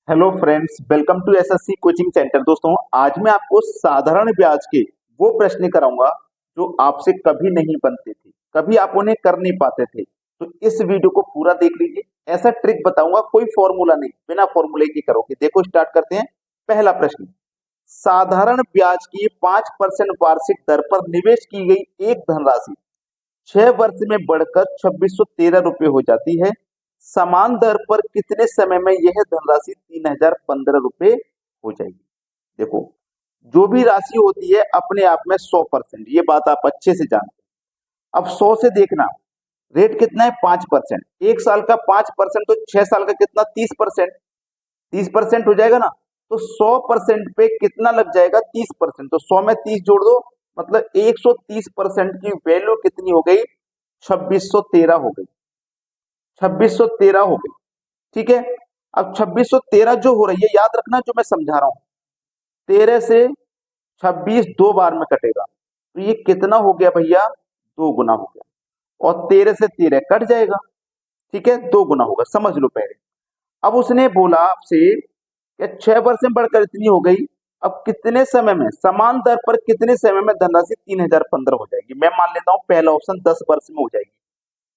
Hello friends, welcome to SSC coaching centre. दोस्तों, आज मैं आपको साधारण ब्याज के वो प्रश्न कराऊंगा जो आपसे कभी नहीं बनते थे, कभी आप उन्हें कर नहीं पाते थे। तो इस वीडियो को पूरा देख लीजिए। ऐसा ट्रिक बताऊंगा, कोई फॉर्मूला नहीं, बिना फॉर्मूले के करोगे। देखो, स्टार्ट करते हैं। पहला प्रश्न, साधारण ब्याज की 5% वार्षिक दर पर निवेश की गई एक धनराशि 6 वर्ष में बढ़कर 2613 रुपये हो जाती है। समान दर पर कितने समय में यह धनराशि 3015 रुपये हो जाएगी। देखो, जो भी राशि होती है अपने आप में 100%, ये बात आप अच्छे से जानते हैं। अब 100 से देखना, रेट कितना है? 5%। एक साल का 5% तो 6 साल का कितना? 30%। 30% हो जाएगा ना। तो 100% पे कितना लग जाएगा? 30%। तो 100 में 30 जोड़ दो, मतलब 130% की वैल्यू कितनी हो गई? 2613 हो गई। 2613 हो गई। ठीक है। अब 2613 जो हो रही है, याद रखना जो मैं समझा रहा हूं। 13 से 26 दो बार में कटेगा, तो ये कितना हो गया भैया? 2 गुना हो गया। और 13 से 13 कट जाएगा। ठीक है, 2 गुना होगा, समझ लो पहले। अब उसने बोला आपसे कि 6 वर्ष में बढ़कर इतनी हो गई। अब कितने समय में, समान दर पर कितने समय में धनराशि 3015 हो जाएगी? मैं मान लेता हूं पहला ऑप्शन 10 वर्ष में हो जाएगी।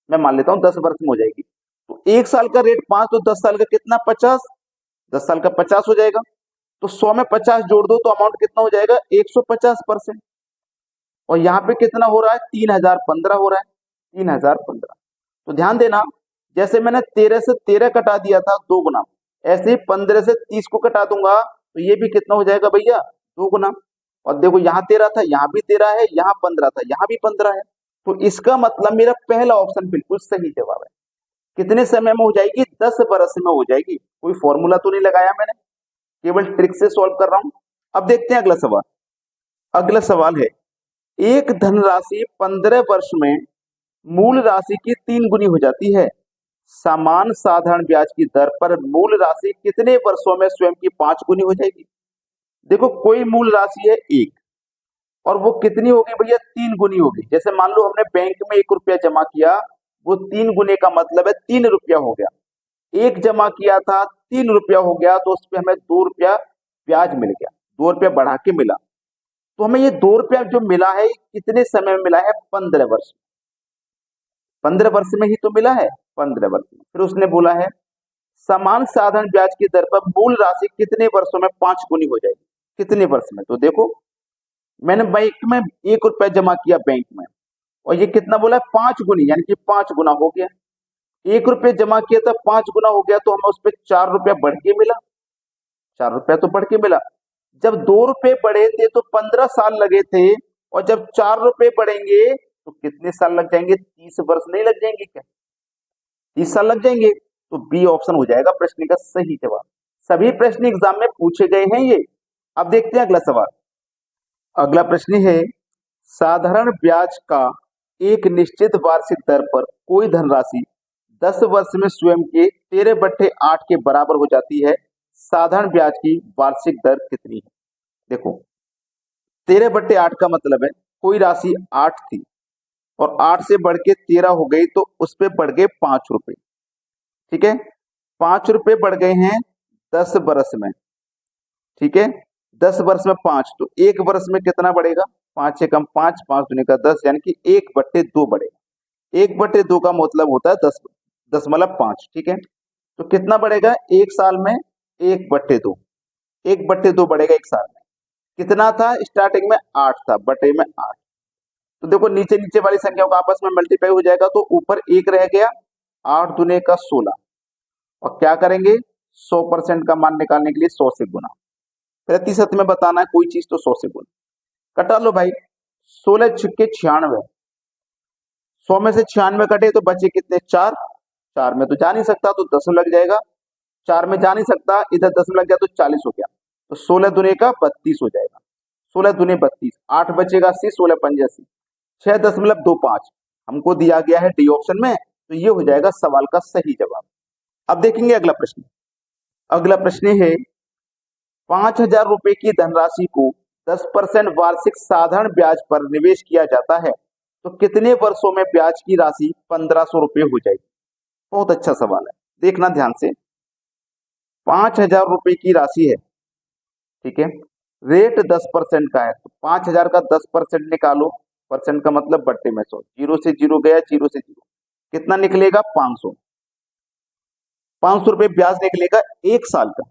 मैं मान लेता हूं 10 वर्ष में हो जाएगी। तो एक साल का रेट 5, तो 10 साल का कितना? 50। 10 साल का 50 हो जाएगा। तो 100 में 50 जोड़ दो, तो अमाउंट कितना हो जाएगा? 150%। और यहाँ पे कितना हो रहा है? 3015 हो रहा है। 3015। तो ध्यान देना, जैसे मैंने 13 से 13 कटा दिया था 2 गुना, ऐसे ही 15 से 30 को कटा दूंगा, तो ये भी कितना हो जाएगा भैया? 2 गुना। और देखो, यहाँ 13 था, यहाँ भी 13 है, यहाँ 15 था, यहाँ भी 15 है। तो इसका मतलब मेरा पहला ऑप्शन बिल्कुल सही जवाब है। कितने समय में हो जाएगी? 10 बरस में हो जाएगी। कोई फॉर्मूला तो नहीं लगाया मैंने, केवल ट्रिक से सॉल्व कर रहा हूं। अब देखते हैं अगला सवाल। अगला सवाल है, एक धनराशि 15 वर्ष में मूल राशि की 3 गुनी हो जाती है। समान साधारण ब्याज की दर पर मूल राशि कितने वर्षों में स्वयं की 5 गुनी हो जाएगी? देखो, कोई मूल राशि है एक, और वो कितनी होगी भैया? 3 गुनी होगी। जैसे मान लो हमने बैंक में 1 रुपया जमा किया, वो 3 गुने का मतलब है 3 रुपया हो गया। एक जमा किया था, 3 रुपया हो गया, तो उस पर हमें 2 रुपया ब्याज मिल गया। 2 रुपया बढ़ा के मिला। तो हमें ये 2 रुपया जो मिला है, कितने समय में मिला है? 15 वर्ष। 15 वर्ष में ही तो मिला है, 15 वर्ष में। फिर उसने बोला है, समान साधारण ब्याज की दर पर मूल राशि कितने वर्षों में 5 गुनी हो जाएगी? कितने वर्ष में? तो देखो, मैंने बैंक में 1 रुपया जमा किया बैंक में, और ये कितना बोला है? 5 गुनी, यानी कि 5 गुना हो गया। 1 रुपये जमा किया था, 5 गुना हो गया, तो हमें उस पर 4 रुपया बढ़ के मिला। 4 रुपया तो बढ़ के मिला। जब 2 रुपये बढ़े थे तो 15 साल लगे थे, और जब 4 रुपये बढ़ेंगे तो कितने साल लग जाएंगे? 30 वर्ष नहीं लग जाएंगे क्या? 30 साल लग जाएंगे। तो बी ऑप्शन हो जाएगा प्रश्न का सही जवाब। सभी प्रश्न एग्जाम में पूछे गए हैं ये। अब देखते हैं अगला सवाल। अगला प्रश्न है, साधारण ब्याज का एक निश्चित वार्षिक दर पर कोई धनराशि 10 वर्ष में स्वयं के 13/8 के बराबर हो जाती है। साधारण ब्याज की वार्षिक दर कितनी है? देखो, 13/8 का मतलब है कोई राशि 8 थी, और 8 से बढ़ के 13 हो गई, तो उस पर बढ़ गए 5 रुपए। ठीक है, 5 रुपए बढ़ गए हैं 10 वर्ष में। ठीक है, 10 वर्ष में 5, तो एक वर्ष में कितना बढ़ेगा? 5 से कम 5, 5 दूनी का 10, यानी कि 1/2 बढ़ेगा। 1/2 का मतलब होता है 10.5। ठीक है, तो कितना बढ़ेगा एक साल में? 1/2। 1/2 बढ़ेगा एक साल में। कितना था स्टार्टिंग में? 8 था, बटे में 8। तो देखो, नीचे नीचे वाली संख्याओं का आपस में मल्टीप्लाई हो जाएगा, तो ऊपर 1 रह गया। 8 दूने का 16। और क्या करेंगे? 100% का मान निकालने के लिए 100 से गुना। प्रतिशत में बताना है कोई चीज, तो 100 से गुना। कटा लो भाई। 16 × 6 = 96। 100 में से 96 कटे तो बचे कितने? 4। 4 में तो जा नहीं सकता, तो 10 लग जाएगा। 4 में जा नहीं सकता, इधर 10 लग गया, तो 40 हो गया। तो 16 दूने का 32 हो जाएगा। 16 दूने 32, 8 बचेगा 80, 16 × 5 = 80। 6.25 हमको दिया गया है डी ऑप्शन में, तो ये हो जाएगा सवाल का सही जवाब। अब देखेंगे अगला प्रश्न। अगला प्रश्न है, 5,000 रुपए की धनराशि को 10% वार्षिक साधारण ब्याज पर निवेश किया जाता है, तो कितने वर्षों में ब्याज की राशि 1,500 रुपए हो जाएगी? बहुत अच्छा सवाल है, देखना ध्यान से। 5,000 रुपए की राशि है, ठीक है, रेट 10% का है, तो 5,000 का 10% निकालो, परसेंट का मतलब बट्टे में 100, जीरो से जीरो गया, जीरो से जीरो, कितना निकलेगा 500। 500 रुपए ब्याज निकलेगा 1 साल का।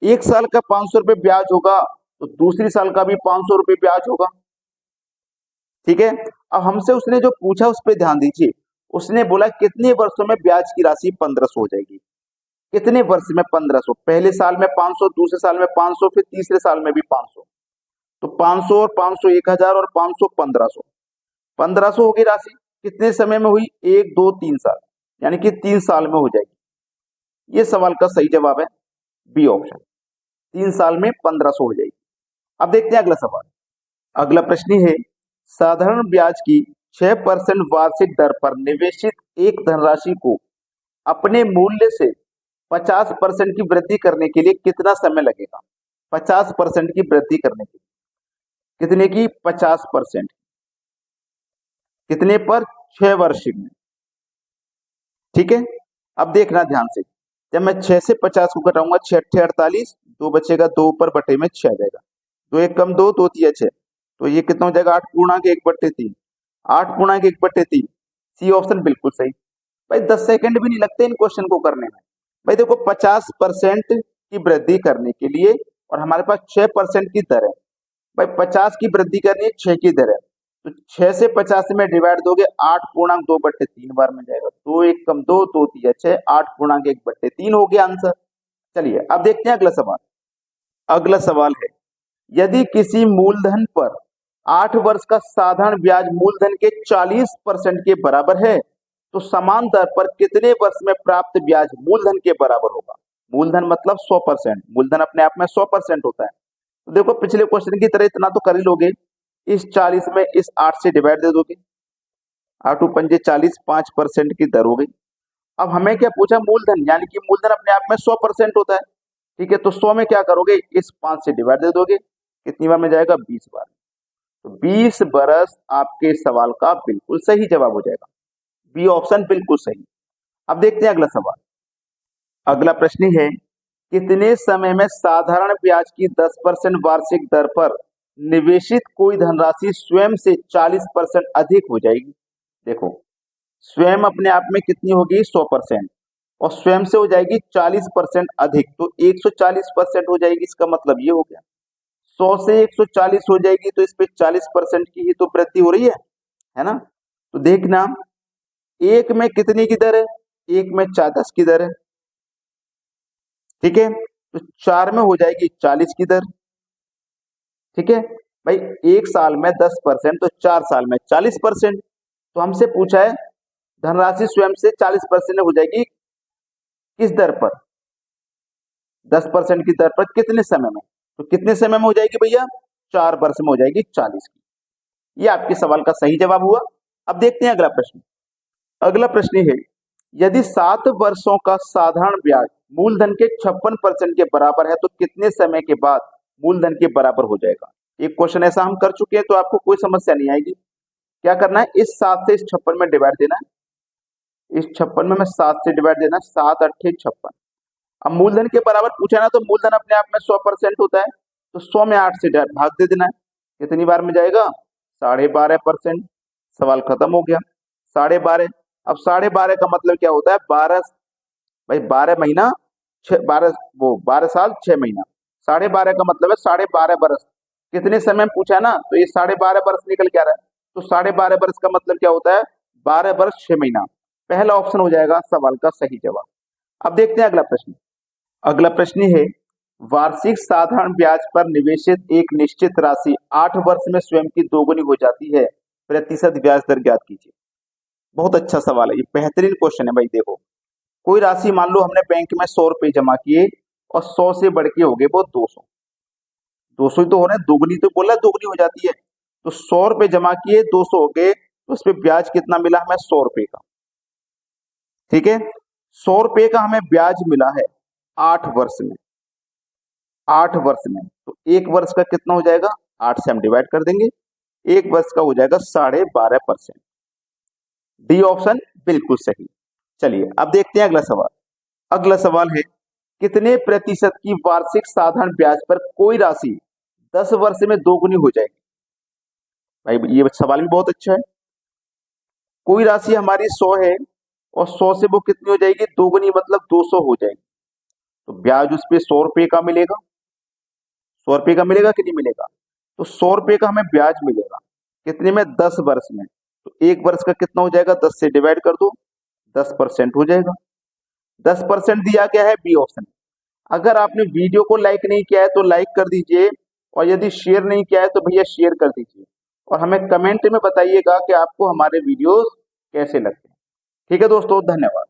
1 साल का 500 रुपए ब्याज होगा, तो दूसरी साल का भी 500 रुपए ब्याज होगा, ठीक है। अब हमसे उसने जो पूछा उस पर ध्यान दीजिए, उसने बोला कितने वर्षों में ब्याज की राशि 1500 हो जाएगी। कितने वर्ष में 1500, पहले साल में 500, दूसरे साल में 500, फिर तीसरे साल में भी 500, तो 500 और 500 1000 और 500 1500, 1500 होगी राशि, कितने समय में हुई, 1 2 3 साल, यानी कि 3 साल में हो जाएगी। ये सवाल का सही जवाब है बी ऑप्शन, 3 साल में 1500 हो जाएगी। अब देखते हैं अगला सवाल। अगला प्रश्न है, साधारण ब्याज की 6% वार्षिक दर पर निवेशित एक धनराशि को अपने मूल्य से 50% की वृद्धि करने के लिए कितना समय लगेगा। 50% की वृद्धि करने के लिए कितने की, 50%, कितने पर, 6 वर्ष में, ठीक है। अब देखना ध्यान से, जब मैं 6 से 50 को घटाऊंगा, 6 8 48, 2 बचेगा, 2 ऊपर बटे में 6 आ जाएगा, 2 1 कम 2, 2 3 6, तो ये कितना हो जाएगा, 8 पूर्णांक 1/3, 8 पूर्णांक 1/3, सी ऑप्शन बिल्कुल सही। भाई 10 सेकंड भी नहीं लगते इन क्वेश्चन को करने में। भाई देखो 50% की वृद्धि करने के लिए, और हमारे पास 6% की दर है, भाई 50 की वृद्धि करनी है, 6 की दर है, तो 6 से 50 में डिवाइड दोगे, 8 पूर्णांक 2/3 बार में जाएगा, 2 1 कम 2, 2 3 6, 8 पूर्णांक 1/3 हो गया आंसर। चलिए अब देखते हैं अगला सवाल। अगला सवाल है, यदि किसी मूलधन पर 8 वर्ष का साधारण ब्याज मूलधन के 40% के बराबर है, तो समान दर पर कितने वर्ष में प्राप्त ब्याज मूलधन के बराबर होगा। मूलधन मतलब 100%, मूलधन अपने आप में 100% होता है। तो देखो पिछले क्वेश्चन की तरह इतना तो कर ही लोगे, इस 40 में इस 8 से डिवाइड दे दोगे, 8 पंजे 40, 5% की दर हो गई। अब हमें क्या पूछा, मूलधन, यानी कि मूलधन अपने आप में 100% होता है, ठीक है। तो 100 में क्या करोगे, इस 5 से डिवाइड दे दोगे, कितनी बार में जाएगा, 20 बार। तो 20 बरस आपके सवाल का बिल्कुल सही जवाब हो जाएगा, बी ऑप्शन बिल्कुल सही। अब देखते हैं अगला सवाल। अगला प्रश्न है, कितने समय में साधारण ब्याज की 10% वार्षिक दर पर निवेशित कोई धनराशि स्वयं से 40% अधिक हो जाएगी। देखो स्वयं अपने आप में कितनी होगी, 100%, और स्वयं से हो जाएगी 40% अधिक, तो 140% हो जाएगी। इसका मतलब ये हो गया 100 से 140 हो जाएगी, तो इस पे 40% की ही तो वृद्धि हो रही है ना। तो देखना, एक में कितनी की दर है, एक में 10 की दर है, ठीक है। तो 4 में हो जाएगी 40 की दर, ठीक है। भाई 1 साल में 10%, तो 4 साल में 40%। तो हमसे पूछा है धनराशि स्वयं से 40% हो जाएगी किस दर पर, 10% की दर पर कितने समय में। तो कितने समय में हो जाएगी भैया, 4 वर्ष में हो जाएगी 40 की। ये आपके सवाल का सही जवाब हुआ। अब देखते हैं अगला प्रश्न। अगला प्रश्न है, यदि 7 वर्षों का साधारण ब्याज मूलधन के 56% के बराबर है, तो कितने समय के बाद मूलधन के बराबर हो जाएगा। एक क्वेश्चन ऐसा हम कर चुके हैं, तो आपको कोई समस्या नहीं आएगी। क्या करना है, इस 7 से इस 56 में डिवाइड देना है, इस 56 में 7 से डिवाइड देना, 7 8 56। अब मूलधन के बराबर पूछा ना, तो मूलधन अपने आप में 100% होता है, तो 100 में 8 से भाग दे देना है, कितनी बार में जाएगा, 12.5%। सवाल खत्म हो गया। 12.5, अब 12.5 का मतलब क्या होता है, 12, भाई 12 महीना 12, वो 12 साल 6 महीना, 12.5 का मतलब है 12.5 बरस। कितने समय में पूछा है ना, तो ये 12.5 बरस निकल के आ रहा है, तो 12.5 बरस का मतलब क्या होता है, 12 बरस 6 महीना। पहला ऑप्शन हो जाएगा सवाल का सही जवाब। अब देखते हैं अगला प्रश्न। अगला प्रश्न है, वार्षिक साधारण ब्याज पर निवेशित एक निश्चित राशि 8 वर्ष में स्वयं की दोगुनी हो जाती है, प्रतिशत ब्याज दर ज्ञात कीजिए। बहुत अच्छा सवाल है, ये बेहतरीन क्वेश्चन है। भाई देखो, कोई राशि मान लो हमने बैंक में 100 रुपए जमा किए, और 100 से बढ़ के हो गए वो 200, 200 ही तो हो रहे हैं, दोगुनी तो बोला दोगुनी हो जाती है। तो 100 रुपए जमा किए, 200 हो गए, तो उस पर ब्याज कितना मिला हमें, 100 रुपए का, ठीक है। 100 रुपए का हमें ब्याज मिला है 8 वर्ष में, 8 वर्ष में, तो 1 वर्ष का कितना हो जाएगा, 8 से हम डिवाइड कर देंगे, 1 वर्ष का हो जाएगा 12.5%। डी ऑप्शन बिल्कुल सही। चलिए अब देखते हैं अगला सवाल। अगला सवाल है, कितने प्रतिशत की वार्षिक साधारण ब्याज पर कोई राशि 10 वर्ष में दोगुनी हो जाएगी? भाई ये सवाल भी बहुत अच्छा है। कोई राशि हमारी 100 है और 100 से वो कितनी हो जाएगी? दोगुनी, मतलब 200 हो जाएगी। तो ब्याज उस पे 100 रुपए का मिलेगा। 100 रुपए का मिलेगा कि नहीं मिलेगा? तो 100 रुपए का हमें ब्याज मिलेगा कितने में? 10 वर्ष में। तो एक वर्ष का कितना हो जाएगा? 10 से डिवाइड कर दो, 10% हो जाएगा। 10% दिया गया है बी ऑप्शन। अगर आपने वीडियो को लाइक नहीं किया है तो लाइक कर दीजिए, और यदि शेयर नहीं किया है तो भैया शेयर कर दीजिए, और हमें कमेंट में बताइएगा कि आपको हमारे वीडियोस कैसे लगते हैं। ठीक है दोस्तों, धन्यवाद।